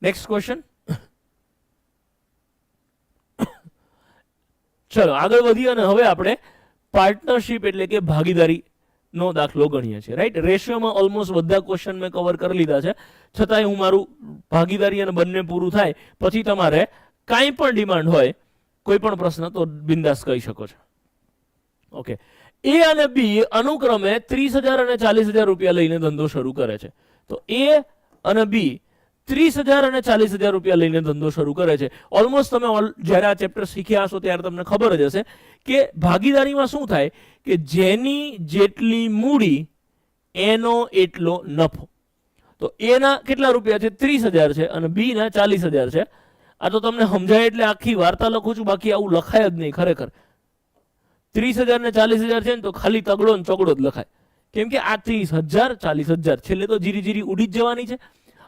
Next question. ચલો આગળ વધીએ અને હવે આપણે પાર્ટનરશિપ એટલે કે ભાગીદારી નો દાખલો ગણીએ છીએ. રાઈટ, રેશિયોમાં ઓલમોસ્ટ બધા ક્વેશ્ચન મેં કવર કરી લીધા છે, છતાંય હું મારું ભાગીદારી અને બંને પૂરું થાય પછી તમારે કાંઈ પણ ડિમાન્ડ હોય, કોઈ પણ પ્રશ્ન, તો બિંદાસ કહી શકો છો. ઓકે, એ અને બી અનુક્રમે 30,000 અને 40,000 રૂપિયા લઈને ધંધો શરૂ કરે છે. તો એ અને બી 30,000 અને 40,000 રૂપિયા લઈને ધંધો શરૂ કરે છે. ઓલમોસ્ટ તમે જ્યારે આ ચેપ્ટર શીખ્યા હશો ત્યારે તમને ખબર જ હશે કે ભાગીદારીમાં શું થાય કે જેની જેટલી મૂડી એનો એટલો નફો. તો એના કેટલા રૂપિયા છે? 30,000 છે અને બી ના 40,000 છે. આ તો તમને સમજાય એટલે આખી વાર્તા લખું છું, બાકી આવું લખાય જ નહીં ખરેખર. 30,000 ને 40,000 છે ને તો ખાલી તગડો ને ચોગડો જ લખાય, કેમ કે આ 30,000 40,000 છેલ્લે તો જીરી જીરી ઉડી જ જવાની છે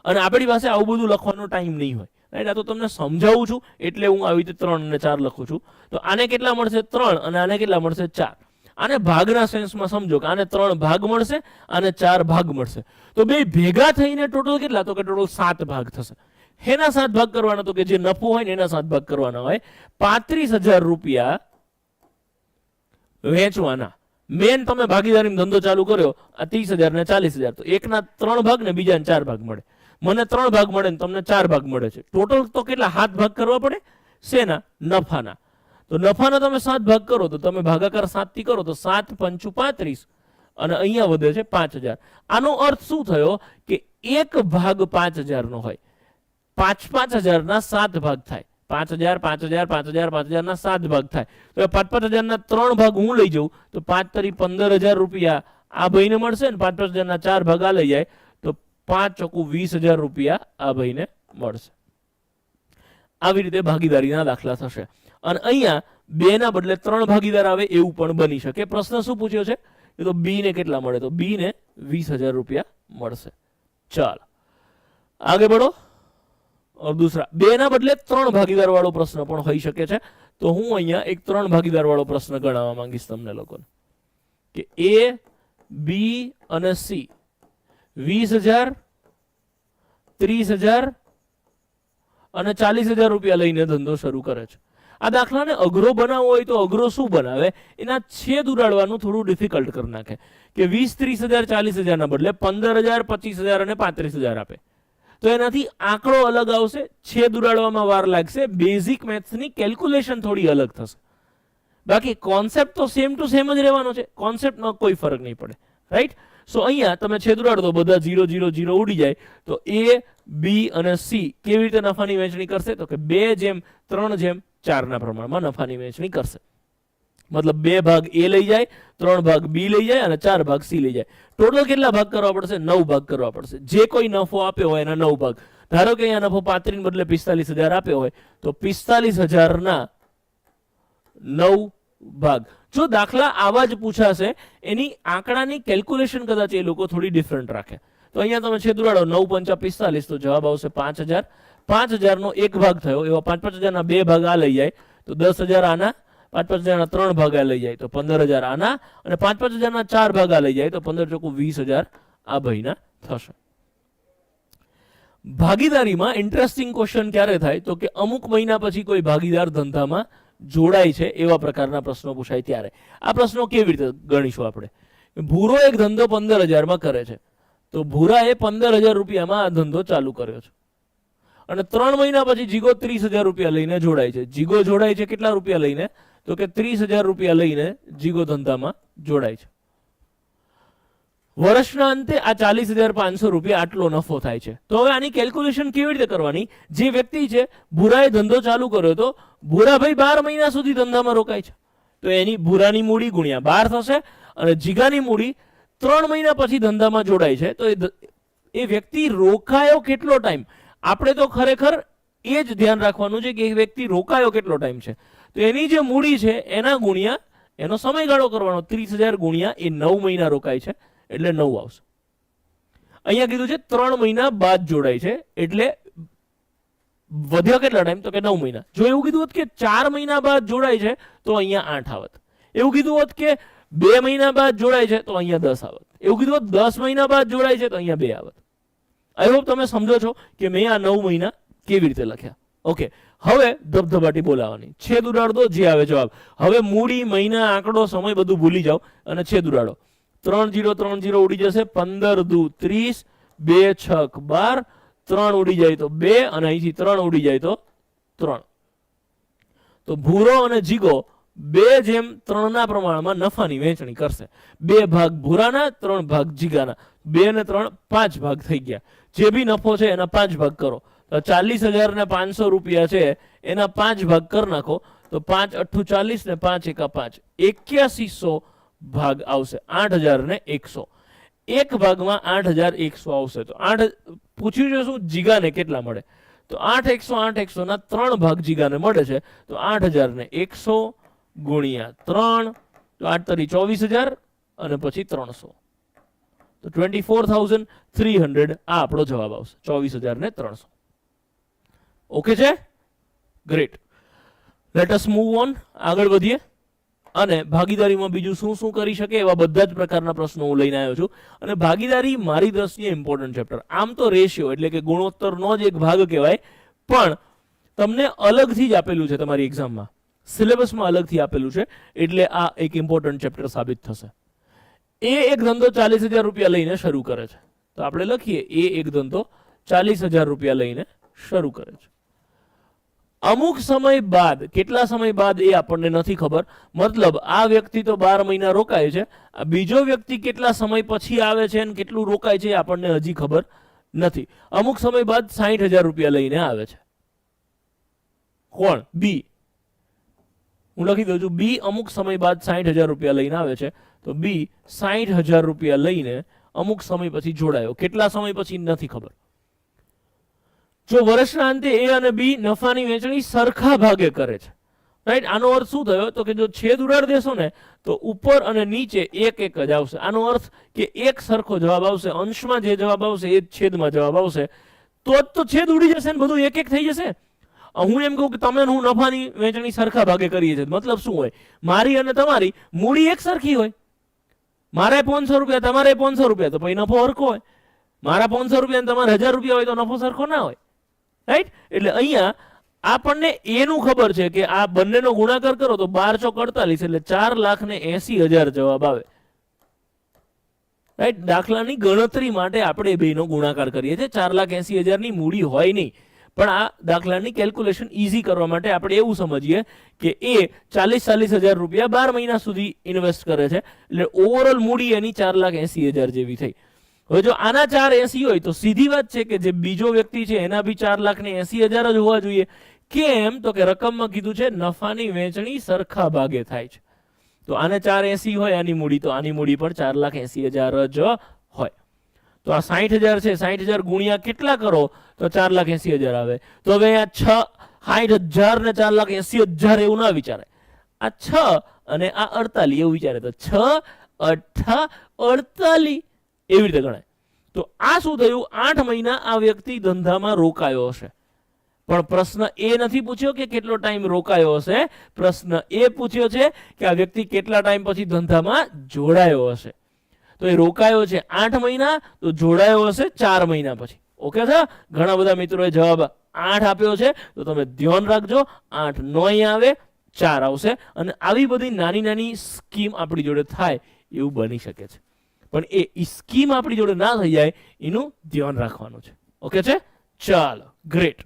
અને આપણી પાસે આવું બધું લખવાનો ટાઈમ નહીં હોય. રાઈટ, આ તો તમને સમજાવું છું એટલે હું આવી રીતે 3 અને 4 લખું છું. તો આને કેટલા મળશે? 3 અને આને કેટલા મળશે? 4. આને ભાગના સેન્સમાં સમજો કે આને 3 ભાગ મળશે, આને 4 ભાગ મળશે. તો બે ભેગા થઈને ટોટલ કેટલા? તો કે ટોટલ 7 ભાગ થશે. એના 7 ભાગ કરવાના, તો કે જે નફો હોય ને એના 7 ભાગ કરવાના હોય. 35,000 રૂપિયા વેચવાના. મેન તમે ભાગીદારીનો ધંધો ચાલુ કર્યો, આ 30,000 ને 40,000, તો એકના 3 ભાગ ને બીજાને 4 ભાગ મળે. મને 3 ભાગ મળે ને તમને 4 ભાગ મળે છે. ટોટલ તો કેટલા 7 ભાગ કરવા પડે? શેના? નફાના. તો નફાના તમે 7 ભાગ કરો તો તમે ભાગાકાર 7 થી કરો તો 7 પંચું 35 અને અહીંયા વધે છે 5,000. આનો અર્થ શું થયો કે એક ભાગ 5,000 નો હોય, 5,000 ના 7 ભાગ થાય. 5,000 5,000 5,000 5,000 ના 7 ભાગ થાય. તો 5,000 ના 3 ભાગ હું લઈ જાઉં તો 5 તરી 15,000 રૂપિયા આ ભાઈને મળશે ને 5,000 ના 4 ભાગ આ લઈ જાય તો 5 ચોકુ 20,000 રૂપિયા આ ભાઈને મળશે. આવી રીતે ભાગીદારીના દાખલા થશે. અને અહીંયા 2 ના બદલે 3 ભાગીદાર આવે એવું પણ બની શકે. પ્રશ્ન શું પૂછ્યો છે? એ તો બી ને કેટલા મળે? તો બી ને 20,000 રૂપિયા મળશે. ચાલો આગે बढ़ो. और दूसरा 2 ના બદલે 3 ભાગીદાર વાળો પ્રશ્ન પણ હોઈ શકે છે. તો હું અહીંયા એક 3 ભાગીદાર વાળો પ્રશ્ન ગણાવવા માંગીશ તમને લોકોને કે એ, બી અને સી 20,000 30,000 અને 40,000 રૂપિયા લઈને ધંધો શરૂ કરે છે. આ દાખલાને અઘરો બનાવવો હોય તો અઘરો શું બનાવે? એના છેદ ઉડાડવાનું થોડું ડિફિકલ્ટ કરી નાખે કે 20 30,000 40,000 ના બદલે 15,000 25,000 અને 35,000 આપે તો એનાથી આંકડો અલગ આવશે, છેદ ઉડાડવામાં વાર લાગશે, બેઝિક મેથ્સની કેલ્ક્યુલેશન થોડી અલગ થશે. બાકી કોન્સેપ્ટ તો સેમ ટુ સેમ જ રહેવાનો છે, કોન્સેપ્ટમાં કોઈ ફરક નહીં પડે. રાઈટ, સો અહીંયા તમે છેદ ઉડાડો તો બધા 0 0 0 ઉડી જાય. તો એ, બી અને સી કેવી રીતે નફાની વહેંચણી કરશે? તો કે 2:3:4 ના પ્રમાણમાં નફાની વહેંચણી કરશે. મતલબ 2 ભાગ એ લઈ જાય, 3 ભાગ બી લઈ જાય અને 4 ભાગ સી લઈ જાય. ટોટલ કેટલા ભાગ કરવા પડશે? 9 ભાગ કરવા પડશે. જે કોઈ નફો આપ્યો હોય એના 9 ભાગ. ધારો કે અહીંયા નફો 35 બદલે 45,000 આપ્યો હોય તો 45,000 ના 9 ભાગ. જો દાખલા આવા જ પૂછાશે, એની આંકડાની કેલ્ક્યુલેશન કદાચ એ લોકો થોડી ડિફરન્ટ રાખે. તો અહીંયા તમે છેદ ઉડાડો 9 પંચા 45 તો જવાબ આવશે 5,000. 5,000 નો 1 ભાગ થયો, એવા 5,000 ના 2 ભાગ આ લઈ જાય તો 10,000 આના, 5,000 ના 3 ભાગ આ લઈ જાય તો 15,000 આના અને 5,000 ના 4 ભાગ આ લઈ જાય તો 15 ચોકુ 20,000 આ ભાઈના થશે. ભાગીદારીમાં ઇન્ટરેસ્ટિંગ ક્વેશ્ચન ક્યારે થાય? તો કે અમુક મહિના પછી કોઈ ભાગીદાર ધંધામાં જોડાય છે એવા પ્રકારના પ્રશ્નો પૂછાય ત્યારે. આ પ્રશ્નો કેવી રીતે ગણીશું આપણે? ભૂરો એક ધંધો 15,000 માં કરે છે, તો ભૂરાએ 15,000 રૂપિયામાં આ ધંધો ચાલુ કર્યો છે અને 3 મહિના પછી જીગો 30,000 રૂપિયા લઈને જોડાય છે. જીગો જોડાય છે કેટલા રૂપિયા લઈને? તો કે 30,000 રૂપિયા લઈને જીગો ધંધામાં જોડાય છે. વર્ષના અંતે આ 40,500 રૂપિયા આટલો નફો થાય છે. તો હવે આની કેલ્ક્યુલેશન કેવી રીતે કરવાની? જે વ્યક્તિ છે ભૂરાએ ધંધો ચાલુ કર્યો તો ભૂરાભાઈ 12 મહિના સુધી ધંધામાં રોકાય છે, તો એની ભૂરાની મૂડી ગુણ્યા 12 થશે અને જીગાની મૂડી 3 મહિના પછી ધંધામાં જોડાય છે. તો એ વ્યક્તિ રોકાયો કેટલો ટાઈમ? આપણે તો ખરેખર એ જ ધ્યાન રાખવાનું છે કે એ વ્યક્તિ રોકાયો કેટલો ટાઈમ છે. તો એની જે મૂડી છે એના ગુણ્યા એનો સમયગાળો કરવાનો. 30,000 ગુણ્યા એ 9 મહિના રોકાય છે એટલે 9 આવશે. અહીંયા કીધું છે 3 મહિના બાદ જોડાય છે એટલે વધ્યો કેટલા ટાઈમ? તો કે 9 મહિના. જો એવું કીધું હોત કે 4 મહિના બાદ જોડાય છે તો અહીંયા 8 આવત. એવું કીધું હોત કે 2 મહિના બાદ જોડાય છે તો અહીંયા 10 આવત. એવું કીધું હોત 10 મહિના બાદ જોડાય છે તો અહીંયા 2 આવત. આઈ હોપ તમે સમજો છો કે મેં આ 9 મહિના કેવી રીતે લખ્યા. ઓકે, હવે ધબધબાટી બોલાવાની, છેદ ઉડાડ દો, જે આવે જવાબ. હવે મૂડી, મહિના, આંકડો, સમય બધું ભૂલી જાઓ અને છેદ ઉડાડો. 3 0 3 0 ઉડી જશે, 15 દુ 30, 2 6 12, 3 ઉડી જાય તો 2 અને અહીંથી 3 ઉડી જાય તો 3. તો ભૂરો અને જીગો 2:3 ના પ્રમાણમાં નફાની વહેંચણી કરશે. 2 ભાગ ભૂરાના, 3 ભાગ જીગાના. 2 ને 3 5 ભાગ થઈ ગયા. જે બી નફો છે એના 5 ભાગ કરો. તો 40,500 રૂપિયા છે એના 5 ભાગ કરી નાખો તો 5 8 40 ને 5 1 5, 8100 ભાગ આવશે. 8,100 એક ભાગમાં 8,100 આવશે. તો 8 પૂછ્યું છે શું, જીગાને કેટલા મળે? તો 8,100 ના 3 ભાગ જીગાને મળે છે. તો 8,100 ગુણ્યા 3, તો 8 તરી 24,000 અને પછી 300, તો 24,300 આ આપણો જવાબ આવશે. 24,300. ઓકે છે, great. Let us move on, આગળ વધીએ. અને ભાગીદારીમાં બીજું શું શું કરી શકે એવા બધા જ પ્રકારના પ્રશ્નો હું લઈને આવ્યો છું. અને ભાગીદારી મારી દ્રષ્ટિએ ઇમ્પોર્ટન્ટ ચેપ્ટર. આમ તો રેશિયો એટલે કે ગુણોત્તરનો જ એક ભાગ કહેવાય, પણ તમને અલગથી જ આપેલું છે તમારી એક્ઝામમાં, સિલેબસમાં અલગથી આપેલું છે, એટલે આ એક ઇમ્પોર્ટન્ટ ચેપ્ટર સાબિત થશે. એ એક ધંધો 40,000 રૂપિયા લઈને શરૂ કરે છે. તો આપણે લખીએ, એ એક ધંધો 40,000 રૂપિયા લઈને શરૂ કરે છે. અમુક સમય બાદ, કેટલા સમય બાદ એ આપણને નથી ખબર. મતલબ આ વ્યક્તિ તો 12 મહિના રોકાય છે, આ બીજો વ્યક્તિ કેટલા સમય પછી આવે છે અને કેટલું રોકાય છે એ આપણને હજી ખબર નથી. અમુક સમય બાદ 60,000 રૂપિયા લઈને આવે છે. કોણ? બી. હું લખી દઉં છું, બી અમુક સમય બાદ 60,000 રૂપિયા લઈને આવે છે. તો બી 60,000 રૂપિયા લઈને અમુક સમય પછી જોડાયો. કેટલા સમય પછી નથી ખબર. જો વર્ષના અંતે એ અને બી નફાની વહેંચણી સરખા ભાગે કરે છે, રાઈટ. આનો અર્થ શું થયો? તો કે જો છેદ ઉડાડી દેશો ને તો ઉપર અને નીચે એક એક જ આવશે. આનો અર્થ કે એક સરખો જવાબ આવશે, અંશમાં જે જવાબ આવશે એ જ છેદમાં જવાબ આવશે. તો છેદ ઉડી જશે ને બધું એક એક થઈ જશે. હું એમ કહું કે તમે હું નફાની વહેંચણી સરખા ભાગે કરીએ છીએ, મતલબ શું હોય? મારી અને તમારી મૂડી એક સરખી હોય. મારે 500 રૂપિયા, તમારે 500 રૂપિયા, તો પછી નફો સરખો હોય. મારા 500 રૂપિયા તમારે 1000 રૂપિયા હોય તો નફો સરખો ના હોય, રાઈટ. એટલે અહીંયા આપણને એનું ખબર છે કે આ બંનેનો ગુણાકાર કરો તો 12 ચોક 48, એટલે 4,80,000 જવાબ આવે, રાઈટ. દાખલાની ગણતરી માટે આપણે બેનો ગુણાકાર કરીએ છીએ. 4,80,000 ની મૂડી હોય નહીં, પણ આ દાખલાની કેલ્ક્યુલેશન ઈઝી કરવા માટે આપણે એવું સમજીએ કે એ 40,000 રૂપિયા 12 મહિના સુધી ઇન્વેસ્ટ કરે છે, એટલે ઓવરઓલ મૂડી એની 4,80,000 જેવી થઈ. હવે જો આના 4,80 હોય તો સીધી વાત છે કે જે બીજો વ્યક્તિ છે એના બી 4,80,000 જ હોવા જોઈએ. કેમ? તો કે રકમમાં કીધું છે નફાની વહેંચણી સરખા ભાગે થાય છે. તો આને 4,80 હોય આની મૂડી, તો આની મૂડી પણ 4,80,000 જ હોય. તો આ 60,000 છે, 60,000 ગુણ્યા કેટલા કરો તો 4,80,000 આવે. તો હવે આ 60,000 ને 4,80,000 એવું ના વિચારે. આ 6 અને આ 48 એવું વિચારે. તો 6 8 48 એવી રીતે ગણાય. તો આ શું થયું? 8 મહિના આ વ્યક્તિ ધંધામાં રોકાયો હશે. પણ પ્રશ્ન એ નથી પૂછ્યો કે કેટલો ટાઈમ રોકાયો હશે. પ્રશ્ન એ પૂછ્યો છે કે આ વ્યક્તિ કેટલા ટાઈમ પછી ધંધામાં જોડાયો હશે. તો એ રોકાયો છે 8 મહિના, તો જોડાયો હશે 4 મહિના પછી. ઓકે છે? ઘણા બધા મિત્રોએ જવાબ 8 આપ્યો છે, તો તમે ધ્યાન રાખજો. 8 નો અહીંયા આવે, 4 આવશે. અને આવી બધી નાની નાની સ્કીમ આપણી જોડે થાય એવું બની શકે છે, પણ એ સ્કીમ આપણી જોડે ના થઈ જાય એનું ધ્યાન રાખવાનું છે. ઓકે છે? ચાલો, ગ્રેટ.